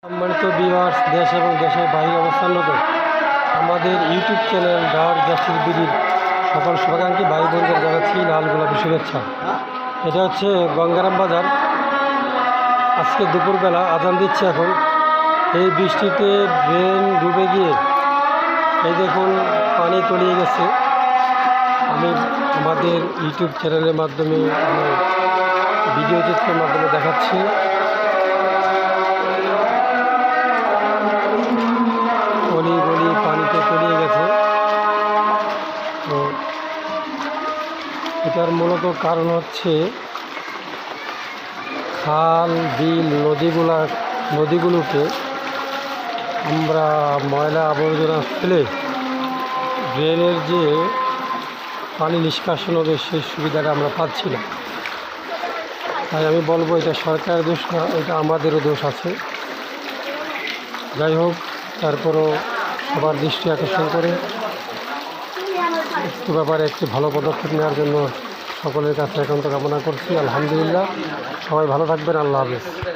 সম্মানিত ভিউয়ার্স, দেশ এবং দেশের বাইরে অবস্থানরত আমাদের ইউটিউব চ্যানেল ডার জাস্টিস বিডির সকল শুভাকাঙ্ক্ষী ভাই বোনদের জানাচ্ছি লাল গোলাপি শুভেচ্ছা। এটা হচ্ছে গঙ্গারাম বাজার। আজকে দুপুরবেলা আজান দিচ্ছে এখন। এই বৃষ্টিতে ড্রেন ডুবে গিয়ে এই দেখুন পানি তলিয়ে গেছে। আমি আমাদের ইউটিউব চ্যানেলের মাধ্যমে ভিডিও চিত্রের মাধ্যমে দেখাচ্ছি। গলি গলি পানিতে তলিয়ে গেছে। তো এটার মূলত কারণ হচ্ছে খাল বিল নদীগুলোকে আমরা ময়লা আবর্জনা ফেলে ড্রেনের যে পানি নিষ্কাশন হবে সেই সুবিধাটা আমরা পাচ্ছি না। তাই আমি বলবো এটা সরকারের দোষ না, এটা আমাদেরও দোষ আছে। যাই হোক, তারপরও সবার দৃষ্টি আকর্ষণ করে একটু ব্যাপারে একটি ভালো পদক্ষেপ নেওয়ার জন্য সকলের কাছে একান্ত কামনা করছি। আলহামদুলিল্লাহ, সবাই ভালো থাকবেন। আল্লাহ হাফেজ।